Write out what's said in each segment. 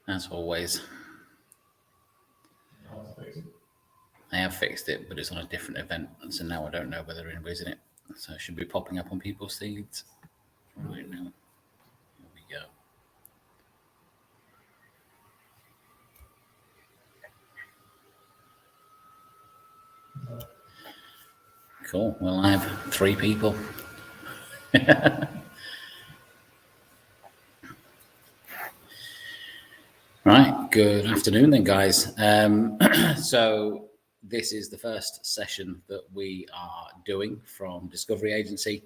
as always. I have fixed it, but it's on a different event, so now I don't know whether anybody's in it. So it should be popping up on people's feeds right now. Here we go. Cool. Well, I have 3 people. Right. Good afternoon, then, guys. So this is the first session that we are doing from Discovery Agency.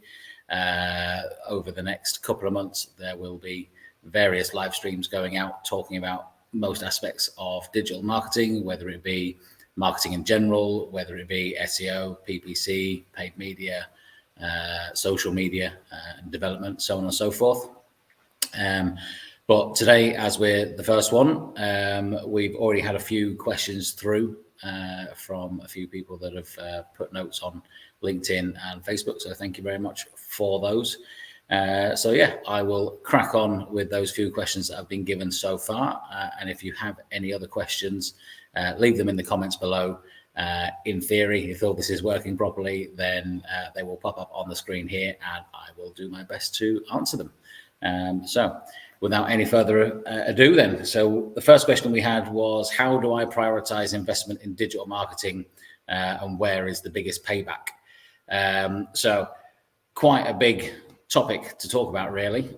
Over the next couple of months, there will be various live streams going out talking about most aspects of digital marketing, whether it be marketing in general, whether it be SEO, PPC, paid media, social media, development, so on and so forth. But today, as we're the first one, we've already had a few questions through from a few people that have put notes on LinkedIn and Facebook. So thank you very much for those. So yeah, I will crack on with those few questions that have been given so far. And if you have any other questions, leave them in the comments below. In theory, if all this is working properly, then they will pop up on the screen here and I will do my best to answer them. So without any further ado then, so the first question we had was, how do I prioritize investment in digital marketing and where is the biggest payback? So quite a big topic to talk about, really.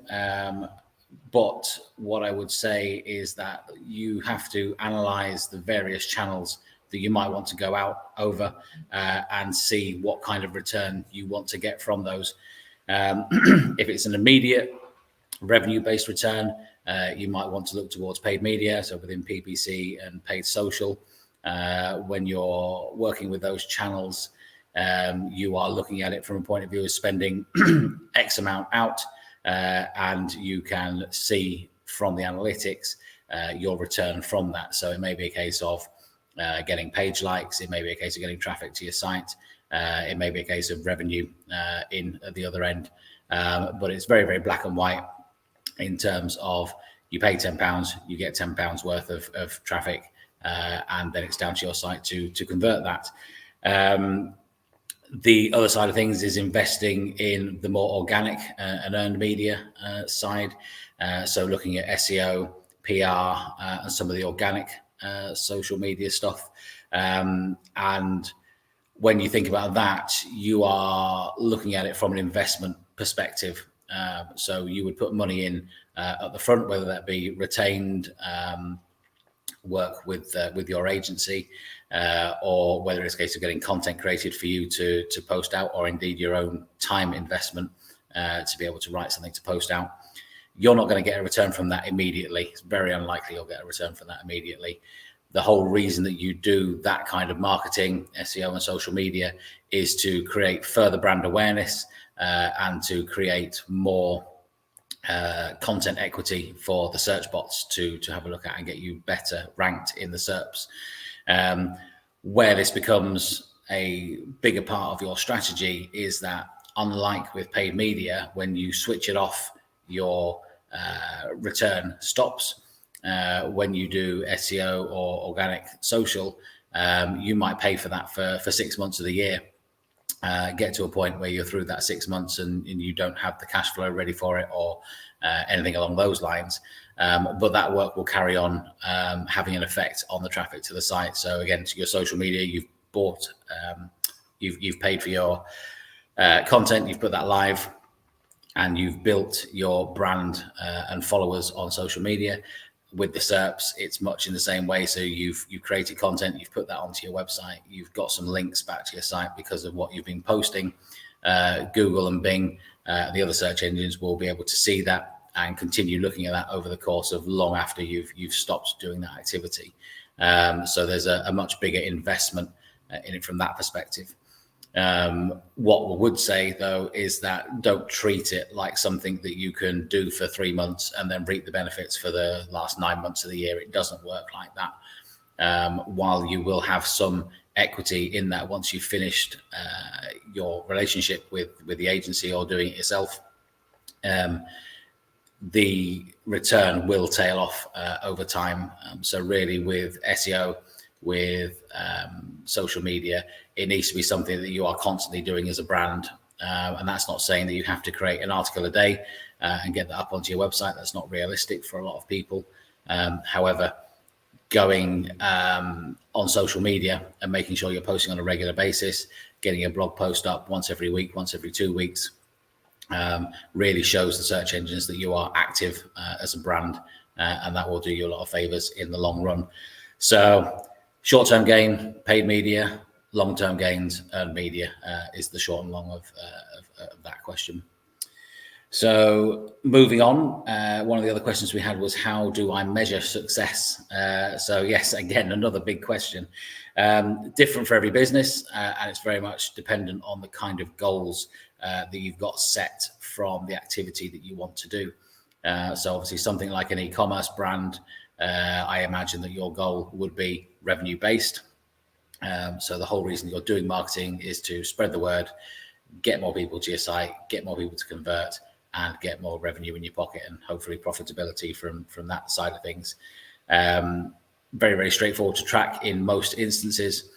But what I would say is that you have to analyze the various channels that you might want to go out over and see what kind of return you want to get from those. If it's an immediate revenue-based return, you might want to look towards paid media, so within PPC and paid social. When you're working with those channels, you are looking at it from a point of view of spending X amount out, and you can see from the analytics your return from that. So it may be a case of getting page likes, it may be a case of getting traffic to your site, it may be a case of revenue in at the other end, but it's very, very black and white in terms of you pay £10, you get £10 worth of traffic, and then it's down to your site to convert that. The other side of things is investing in the more organic and earned media side. So looking at SEO, PR, and some of the organic social media stuff. And when you think about that, you are looking at it from an investment perspective. So you would put money in at the front, whether that be retained work with your agency, or whether it's a case of getting content created for you to post out, or indeed your own time investment to be able to write something to post out. You're not going to get a return from that immediately. It's very unlikely you'll get a return from that immediately. The whole reason that you do that kind of marketing, SEO and social media, is to create further brand awareness and to create more content equity for the search bots to have a look at and get you better ranked in the SERPs. Where this becomes a bigger part of your strategy is that, unlike with paid media, when you switch it off, your return stops. When you do SEO or organic social, you might pay for that for 6 months of the year. Get to a point where you're through that 6 months and you don't have the cash flow ready for it, or anything along those lines. But that work will carry on having an effect on the traffic to the site. So again, to your social media, you've bought, you've paid for your content, you've put that live, and you've built your brand and followers on social media. With the SERPs, it's much in the same way. So you've created content, you've put that onto your website, you've got some links back to your site because of what you've been posting. Google and Bing, the other search engines, will be able to see that and continue looking at that over the course of long after you've stopped doing that activity. So there's a much bigger investment in it from that perspective. What we would say, though, is that don't treat it like something that you can do for 3 months and then reap the benefits for the last 9 months of the year. It doesn't work like that. While you will have some equity in that once you've finished your relationship with the agency or doing it yourself, the return will tail off over time. So really with SEO, with social media, it needs to be something that you are constantly doing as a brand. And that's not saying that you have to create an article a day and get that up onto your website. That's not realistic for a lot of people. However, going on social media and making sure you're posting on a regular basis, getting a blog post up once every week, once every 2 weeks, really shows the search engines that you are active as a brand, and that will do you a lot of favors in the long run. So short-term gain, paid media; long-term gains, earned media is the short and long of that question. So moving on, one of the other questions we had was, how do I measure success? So yes, again, another big question. Different for every business, and it's very much dependent on the kind of goals that you've got set from the activity that you want to do. So obviously something like an e-commerce brand, I imagine that your goal would be revenue based. So the whole reason you're doing marketing is to spread the word, get more people to your site, get more people to convert, and get more revenue in your pocket, and hopefully profitability from that side of things. Very, very straightforward to track in most instances.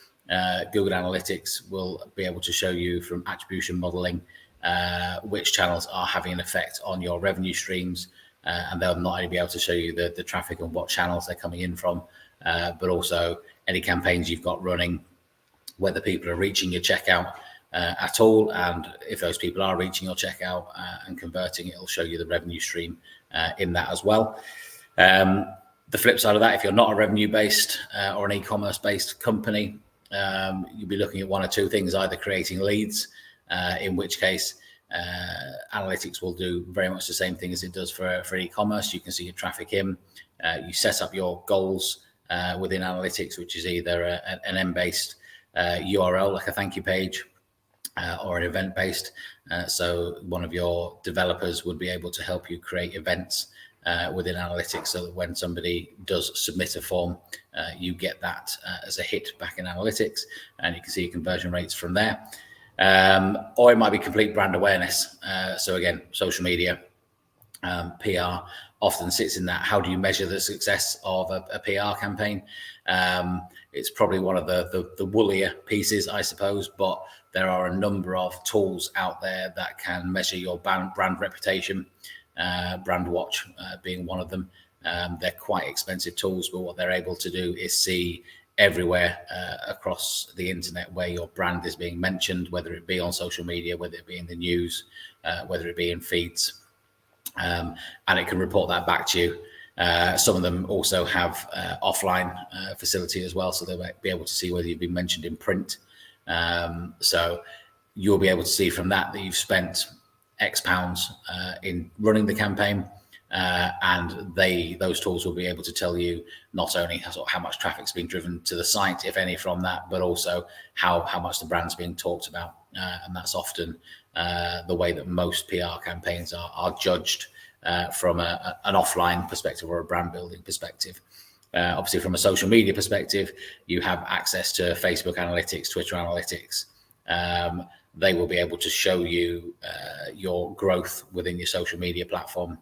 Google Analytics will be able to show you from attribution modeling which channels are having an effect on your revenue streams, and they'll not only be able to show you the traffic and what channels they're coming in from, but also any campaigns you've got running, whether people are reaching your checkout at all, and if those people are reaching your checkout and converting, it'll show you the revenue stream in that as well. The flip side of that, if you're not a revenue-based or an e-commerce based company, you'll be looking at one or two things: either creating leads, in which case analytics will do very much the same thing as it does for e-commerce. You can see your traffic in, you set up your goals within analytics, which is either an M-based URL, like a thank you page, or an event based. So one of your developers would be able to help you create events within analytics, so that when somebody does submit a form, you get that as a hit back in analytics, and you can see conversion rates from there. Or it might be complete brand awareness. So again, social media, PR often sits in that. How do you measure the success of a PR campaign? It's probably one of the woollier pieces, I suppose, but there are a number of tools out there that can measure your brand reputation, Brandwatch being one of them. They're quite expensive tools, but what they're able to do is see everywhere across the internet where your brand is being mentioned, whether it be on social media, whether it be in the news, whether it be in feeds, and it can report that back to you. Some of them also have offline facility as well, so they might be able to see whether you've been mentioned in print. So you'll be able to see from that you've spent X pounds in running the campaign, and those tools will be able to tell you not only how much traffic's been driven to the site, if any, from that, but also how much the brand's being talked about. And that's often the way that most PR campaigns are judged from an offline perspective or a brand building perspective. Obviously, from a social media perspective, you have access to Facebook analytics, Twitter analytics. They will be able to show you your growth within your social media platform.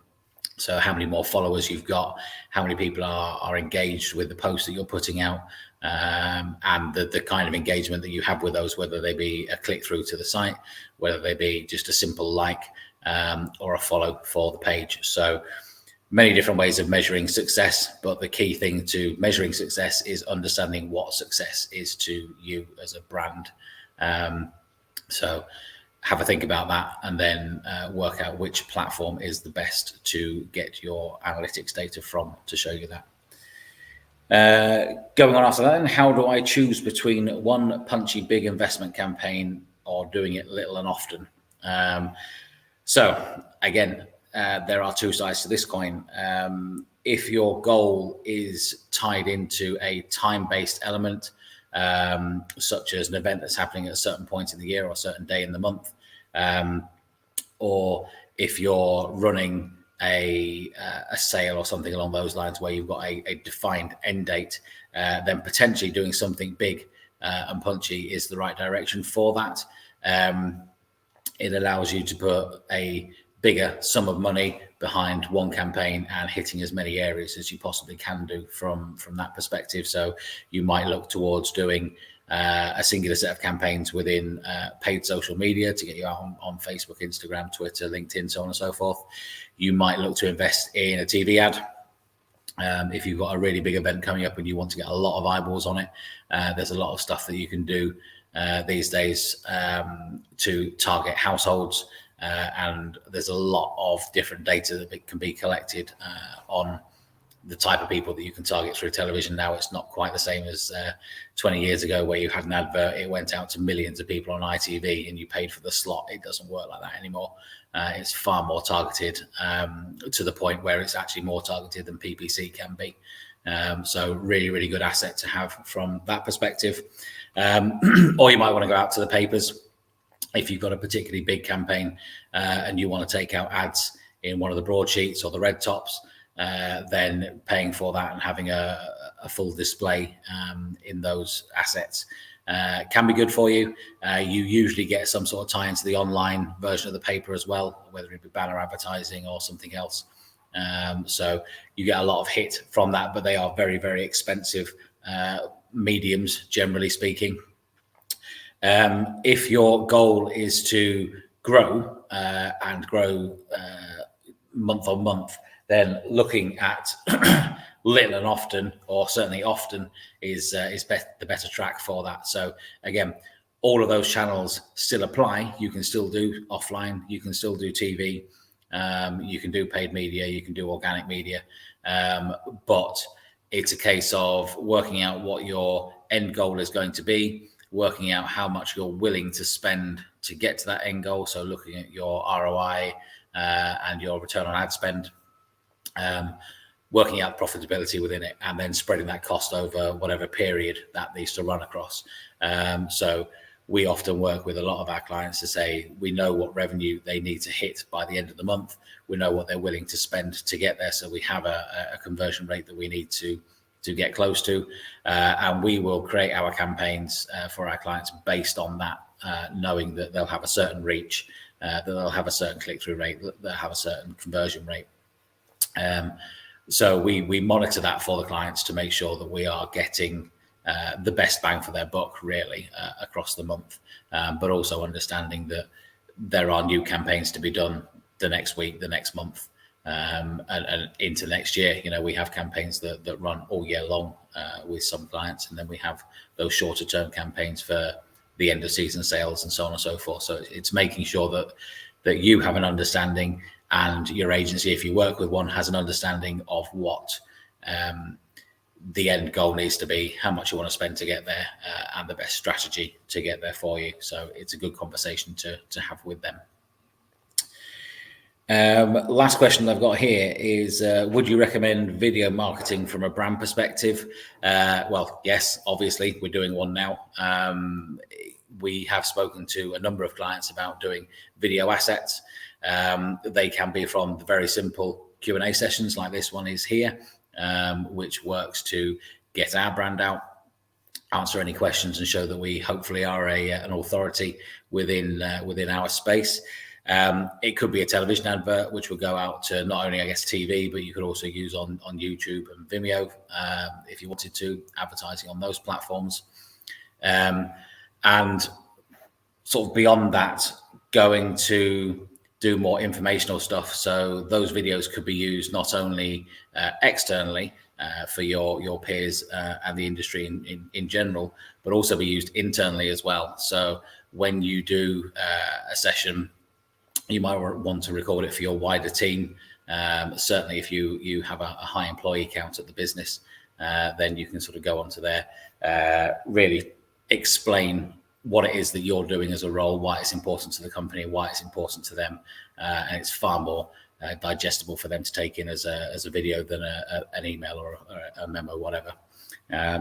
So how many more followers you've got, how many people are engaged with the posts that you're putting out, and the kind of engagement that you have with those, whether they be a click through to the site, whether they be just a simple like or a follow for the page. So many different ways of measuring success, but the key thing to measuring success is understanding what success is to you as a brand. So have a think about that, and then work out which platform is the best to get your analytics data from to show you that. Going on after that, then, how do I choose between one punchy big investment campaign or doing it little and often? So again, there are two sides to this coin. If your goal is tied into a time-based element, such as an event that's happening at a certain point in the year or a certain day in the month, or if you're running a sale or something along those lines where you've got a defined end date, then potentially doing something big and punchy is the right direction for that. It allows you to put a bigger sum of money behind one campaign and hitting as many areas as you possibly can do from that perspective. So you might look towards doing a singular set of campaigns within paid social media to get you out on Facebook, Instagram, Twitter, LinkedIn, so on and so forth. You might look to invest in a TV ad. If you've got a really big event coming up and you want to get a lot of eyeballs on it, there's a lot of stuff that you can do these days to target households. And there's a lot of different data that can be collected on the type of people that you can target through television. Now it's not quite the same as 20 years ago where you had an advert, it went out to millions of people on ITV and you paid for the slot. It doesn't work like that anymore. It's far more targeted to the point where it's actually more targeted than PPC can be. So really, really good asset to have from that perspective. Or you might want to go out to the papers. If you've got a particularly big campaign and you want to take out ads in one of the broadsheets or the red tops, then paying for that and having a full display in those assets can be good for you. You usually get some sort of tie into the online version of the paper as well, whether it be banner advertising or something else. So you get a lot of hit from that, but they are very, very expensive mediums, generally speaking. If your goal is to grow and grow month on month, then looking at little and often, or certainly often, is the better track for that. So again, all of those channels still apply. You can still do offline, you can still do TV, you can do paid media, you can do organic media, but it's a case of working out what your end goal is going to be, working out how much you're willing to spend to get to that end goal. So looking at your ROI and your return on ad spend, working out profitability within it, and then spreading that cost over whatever period that needs to run across. So we often work with a lot of our clients to say, we know what revenue they need to hit by the end of the month. We know what they're willing to spend to get there. So we have a conversion rate that we need to get close to. And we will create our campaigns for our clients based on that, knowing that they'll have a certain reach, that they'll have a certain click-through rate, that they'll have a certain conversion rate. So we monitor that for the clients to make sure that we are getting the best bang for their buck, really, across the month, but also understanding that there are new campaigns to be done the next week, the next month, and into next year. You know, we have campaigns that run all year long with some clients, and then we have those shorter term campaigns for the end of season sales and so on and so forth. So it's making sure that you have an understanding, and your agency, if you work with one, has an understanding of what the end goal needs to be, how much you want to spend to get there, and the best strategy to get there for you. So it's a good conversation to have with them. Last question I've got here is, would you recommend video marketing from a brand perspective? Well, yes, obviously we're doing one now. We have spoken to a number of clients about doing video assets. They can be from the very simple Q&A sessions like this one is here, which works to get our brand out, answer any questions, and show that we hopefully are an authority within our space. It could be a television advert, which will go out to not only, I guess, TV, but you could also use on YouTube and Vimeo if you wanted to, advertising on those platforms. And sort of beyond that, going to do more informational stuff. So those videos could be used not only externally for your peers and the industry in general, but also be used internally as well. So when you do a session, you might want to record it for your wider team. Certainly if you have a high employee count at the business, then you can sort of go onto there, really explain what it is that you're doing as a role, why it's important to the company, why it's important to them, and it's far more digestible for them to take in as a video than an email or a memo, whatever.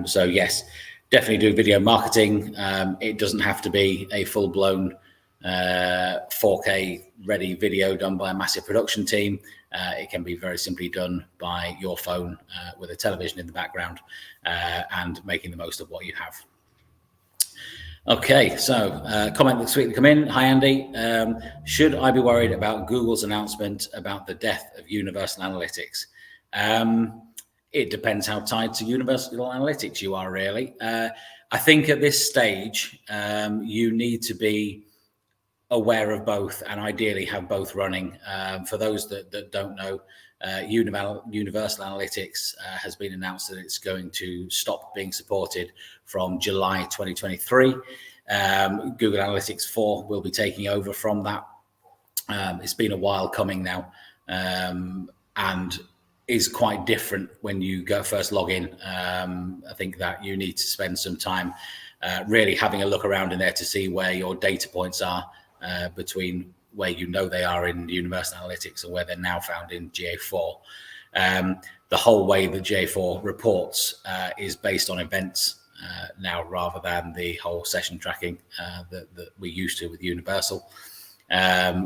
So yes, definitely do video marketing. It doesn't have to be a full-blown 4K ready video done by a massive production team. It can be very simply done by your phone with a television in the background and making the most of what you have. Okay, so comment that's sweetly come in. Hi, Andy. Should I be worried about Google's announcement about the death of Universal Analytics? It depends how tied to Universal Analytics you are, really. I think at this stage, you need to be aware of both and ideally have both running. For those that don't know, Universal Analytics has been announced that it's going to stop being supported from July 2023. Google Analytics 4 will be taking over from that. It's been a while coming now, and is quite different when you go first log in. I think that you need to spend some time really having a look around in there to see where your data points are between where you know they are in Universal Analytics and where they're now found in GA4. The whole way that GA4 reports is based on events now rather than the whole session tracking that we're used to with Universal.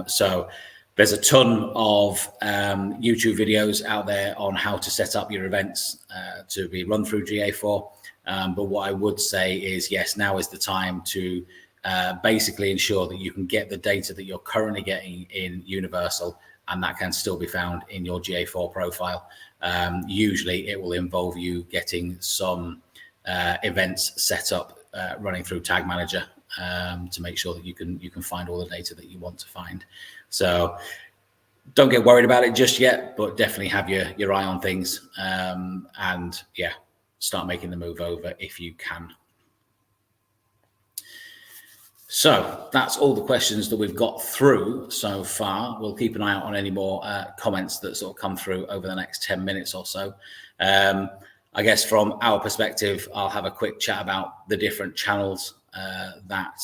So there's a ton of YouTube videos out there on how to set up your events to be run through GA4. But what I would say is, yes, now is the time to basically ensure that you can get the data that you're currently getting in Universal, and that can still be found in your GA4 profile. Usually it will involve you getting some events set up running through Tag Manager to make sure that you can find all the data that you want to find. So don't get worried about it just yet, but definitely have your eye on things, and yeah, start making the move over if you can. So that's all the questions that we've got through so far. We'll keep an eye out on any more comments that sort of come through over the next 10 minutes or so. I guess from our perspective, I'll have a quick chat about the different channels that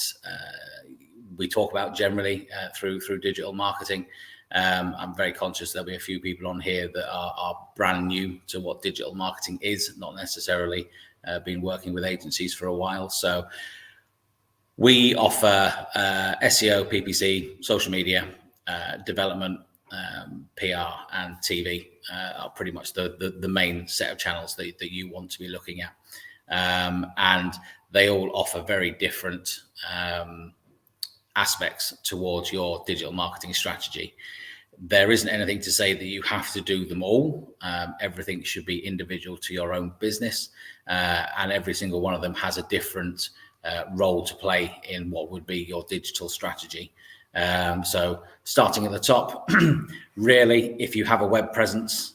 we talk about generally through digital marketing. I'm very conscious there'll be a few people on here that are brand new to what digital marketing is, not necessarily been working with agencies for a while. So we offer SEO, PPC, social media, development, PR, and TV are pretty much the main set of channels that you want to be looking at. And they all offer very different aspects towards your digital marketing strategy. There isn't anything to say that you have to do them all. Everything should be individual to your own business, and every single one of them has a different role to play in what would be your digital strategy. So starting at the top, really, if you have a web presence,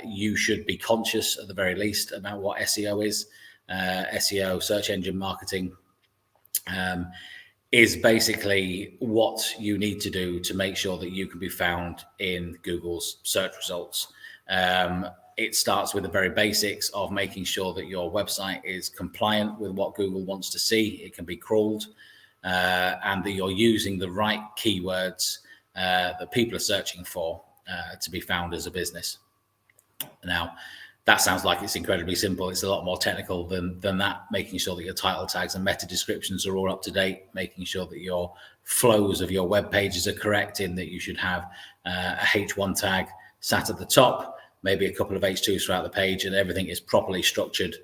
you should be conscious at the very least about what SEO is. SEO, search engine marketing, is basically what you need to do to make sure that you can be found in Google's search results. It starts with the very basics of making sure that your website is compliant with what Google wants to see. It can be crawled, and that you're using the right keywords that people are searching for to be found as a business. Now, that sounds like it's incredibly simple. It's a lot more technical than that, making sure that your title tags and meta descriptions are all up to date, making sure that your flows of your web pages are correct, in that you should have a H1 tag sat at the top, maybe a couple of H2s throughout the page, and everything is properly structured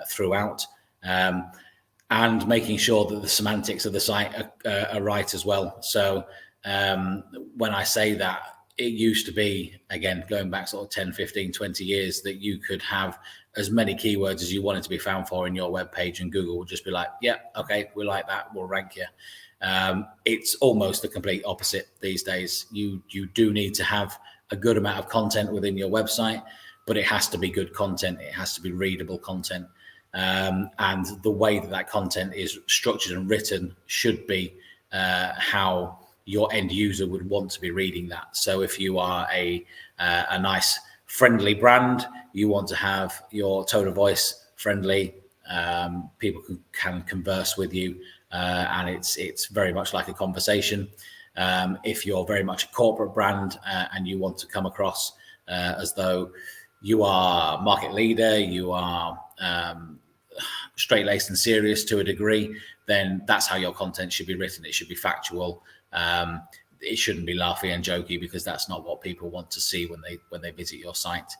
throughout. And making sure that the semantics of the site are right as well. So when I say that, it used to be, again, going back sort of 10, 15, 20 years, that you could have as many keywords as you wanted to be found for in your web page, and Google would just be like, yeah, okay, we like that, we'll rank you. It's almost the complete opposite these days. You do need to have a good amount of content within your website, but it has to be good content. It has to be readable content. And the way that content is structured and written should be how your end user would want to be reading that. So if you are a nice, friendly brand, you want to have your tone of voice friendly. People can converse with you, and it's very much like a conversation. If you're very much a corporate brand and you want to come across as though you are market leader, you are straight-laced and serious to a degree, then that's how your content should be written. It should be factual. It shouldn't be laughy and jokey, because that's not what people want to see when they visit your site.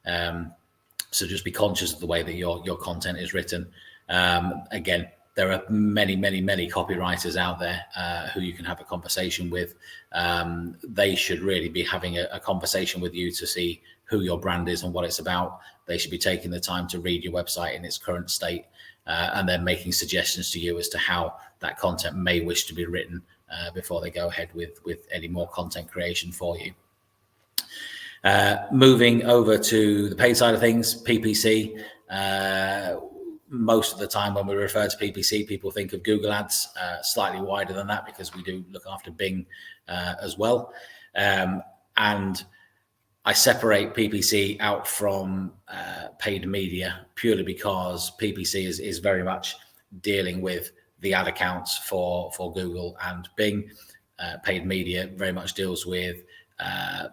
So just be conscious of the way that your content is written. Again, there are many copywriters out there who you can have a conversation with. They should really be having a conversation with you to see who your brand is and what it's about. They should be taking the time to read your website in its current state, and then making suggestions to you as to how that content may wish to be written before they go ahead with any more content creation for you. Moving over to the paid side of things, PPC. Most of the time when we refer to PPC, people think of Google Ads, slightly wider than that because we do look after Bing as well. And I separate PPC out from paid media purely because PPC is very much dealing with the ad accounts for Google and Bing. Paid media very much deals with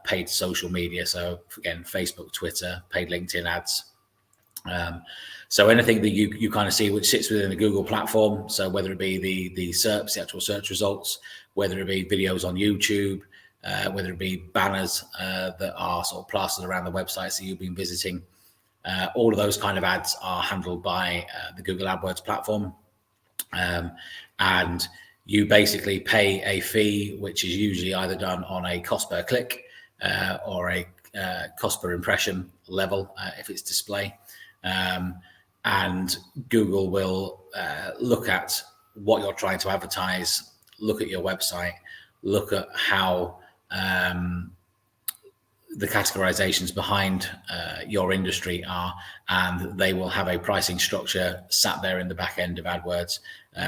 paid social media. So again, Facebook, Twitter, paid LinkedIn ads. So anything that you kind of see which sits within the Google platform. So whether it be the SERPs, the actual search results, whether it be videos on YouTube, whether it be banners that are sort of plastered around the websites that you've been visiting, all of those kind of ads are handled by the Google AdWords platform. And you basically pay a fee, which is usually either done on a cost per click or a cost per impression level if it's display. And Google will look at what you're trying to advertise, look at your website, look at how the categorizations behind your industry are, and they will have a pricing structure sat there in the back end of AdWords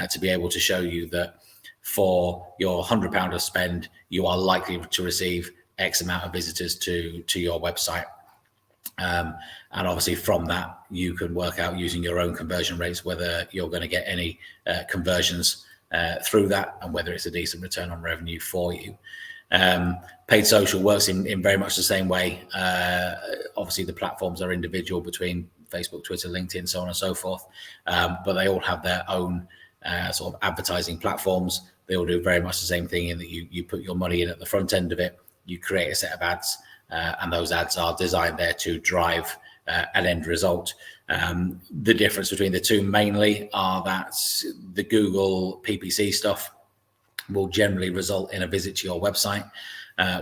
to be able to show you that for your £100 of spend, you are likely to receive X amount of visitors to your website. And obviously from that, you can work out using your own conversion rates, whether you're going to get any conversions through that and whether it's a decent return on revenue for you. Paid social works in very much the same way. Obviously the platforms are individual between Facebook, Twitter, LinkedIn, so on and so forth. But they all have their own sort of advertising platforms. They all do very much the same thing in that you put your money in at the front end of it, you create a set of ads, and those ads are designed there to drive an end result. The difference between the two mainly are that the Google PPC stuff will generally result in a visit to your website,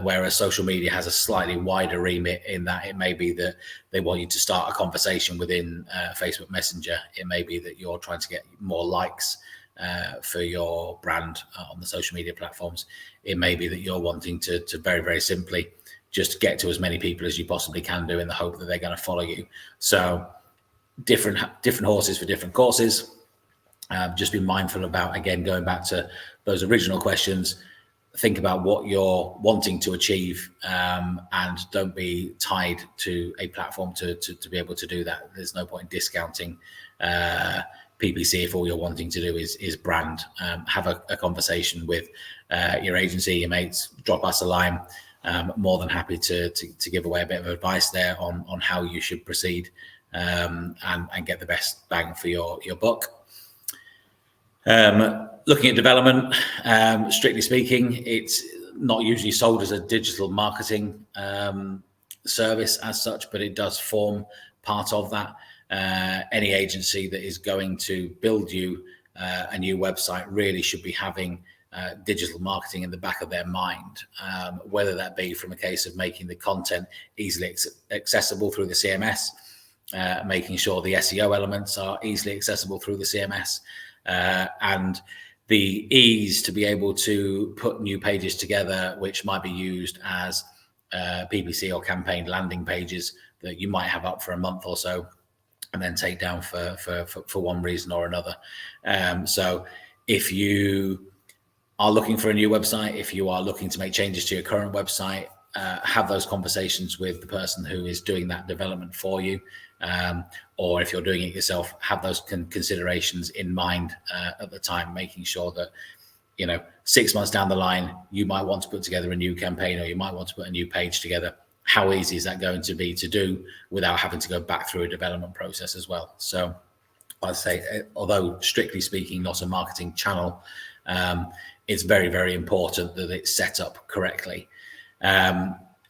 whereas social media has a slightly wider remit in that it may be that they want you to start a conversation within Facebook Messenger. It may be that you're trying to get more likes for your brand on the social media platforms. It may be that you're wanting to very, very simply just get to as many people as you possibly can do in the hope that they're going to follow you. So different horses for different courses. Just be mindful about, again, going back to those original questions, think about what you're wanting to achieve, and don't be tied to a platform to be able to do that. There's no point in discounting PPC if all you're wanting to do is brand. Have a conversation with your agency, your mates, drop us a line. More than happy to give away a bit of advice there on how you should proceed and get the best bang for your buck. Looking at development, strictly speaking, it's not usually sold as a digital marketing service as such, but it does form part of that. Any agency that is going to build you a new website really should be having digital marketing in the back of their mind, whether that be from a case of making the content easily accessible through the CMS, making sure the SEO elements are easily accessible through the CMS, and the ease to be able to put new pages together, which might be used as PPC or campaign landing pages that you might have up for a month or so and then take down for one reason or another. So if you are looking for a new website, if you are looking to make changes to your current website, have those conversations with the person who is doing that development for you. Or if you're doing it yourself, have those considerations in mind at the time, making sure that, 6 months down the line, you might want to put together a new campaign or you might want to put a new page together. How easy is that going to be to do without having to go back through a development process as well? So I'd say, although strictly speaking, not a marketing channel, it's very, very important that it's set up correctly.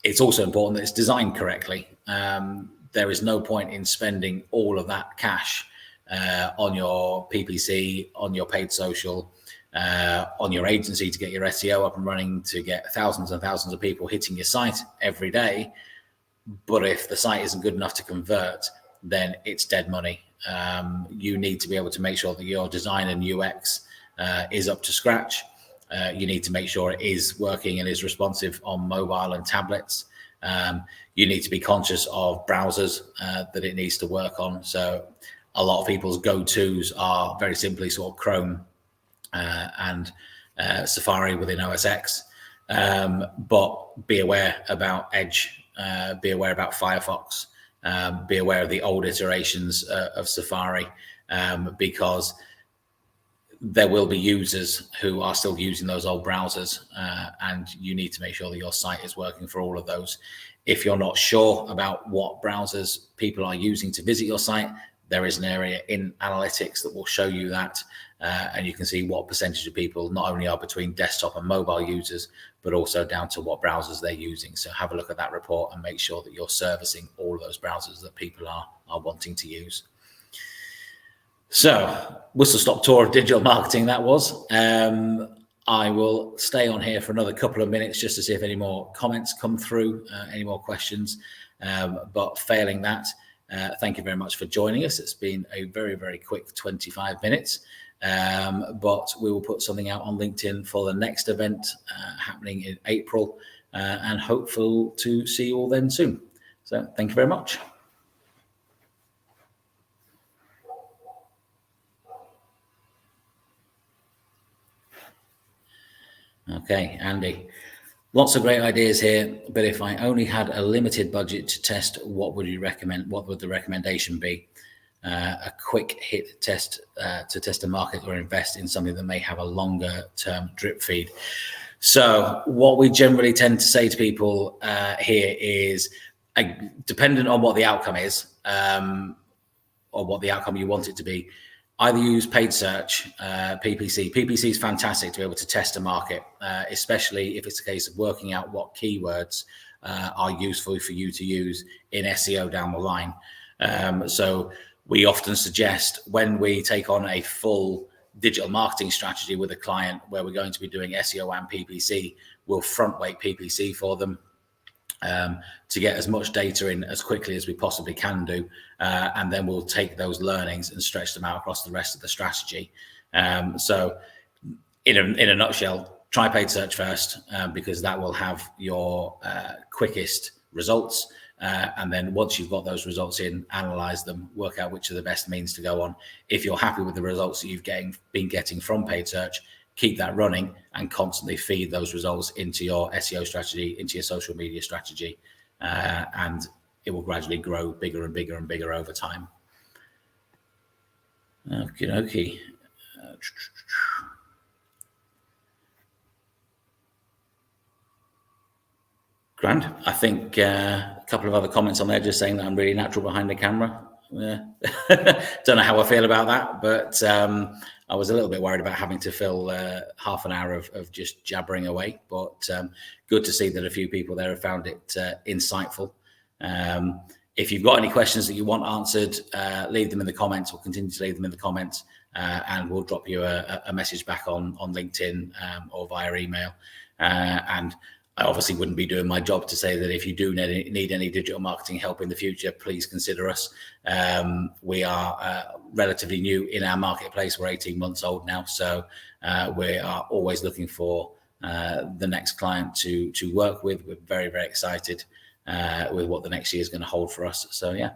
It's also important that it's designed correctly. There is no point in spending all of that cash on your PPC, on your paid social, on your agency to get your SEO up and running, to get thousands and thousands of people hitting your site every day. But if the site isn't good enough to convert, then it's dead money. You need to be able to make sure that your design and UX is up to scratch. You need to make sure it is working and is responsive on mobile and tablets. You need to be conscious of browsers that it needs to work on. So a lot of people's go-tos are very simply sort of Chrome and Safari within OS X. But be aware about Edge, be aware about Firefox, be aware of the old iterations of Safari, because there will be users who are still using those old browsers, and you need to make sure that your site is working for all of those. If you're not sure about what browsers people are using to visit your site, there is an area in analytics that will show you that, and you can see what percentage of people not only are between desktop and mobile users, but also down to what browsers they're using. So have a look at that report and make sure that you're servicing all of those browsers that people are wanting to use. So, whistle-stop tour of digital marketing that was. I will stay on here for another couple of minutes just to see if any more comments come through, any more questions. But failing that, thank you very much for joining us. It's been a very, very quick 25 minutes. But we will put something out on LinkedIn for the next event happening in April, and hopeful to see you all then soon. So, thank you very much. Okay, Andy, lots of great ideas here, but if I only had a limited budget to test, what would you recommend? What would the recommendation be? A quick hit test to test a market, or invest in something that may have a longer term drip feed? So what we generally tend to say to people here is, dependent on what the outcome is, or what the outcome you want it to be, either use paid search, PPC. PPC is fantastic to be able to test a market, especially if it's a case of working out what keywords are useful for you to use in SEO down the line. So we often suggest, when we take on a full digital marketing strategy with a client where we're going to be doing SEO and PPC, we'll front weight PPC for them, to get as much data in as quickly as we possibly can do, and then we'll take those learnings and stretch them out across the rest of the strategy. So in a nutshell, try paid search first, because that will have your quickest results, and then once you've got those results in, analyze them, work out which are the best means to go on. If you're happy with the results that you've been getting from paid search, keep that running and constantly feed those results into your SEO strategy, into your social media strategy, and it will gradually grow bigger and bigger and bigger over time. Okay. Grand. I think a couple of other comments on there just saying that I'm really natural behind the camera. Don't know how I feel about that, but I was a little bit worried about having to fill half an hour of just jabbering away, but good to see that a few people there have found it insightful. If you've got any questions that you want answered, leave them in the comments. We'll continue to leave them in the comments, and we'll drop you a message back on LinkedIn or via email. And I obviously wouldn't be doing my job to say that if you do need any digital marketing help in the future, please consider us. We are relatively new in our marketplace. We're 18 months old now, so we are always looking for the next client to work with. We're very, very excited with what the next year is going to hold for us. So yeah,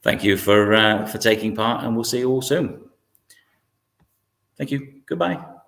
thank you for taking part, and we'll see you all soon. Thank you. Goodbye.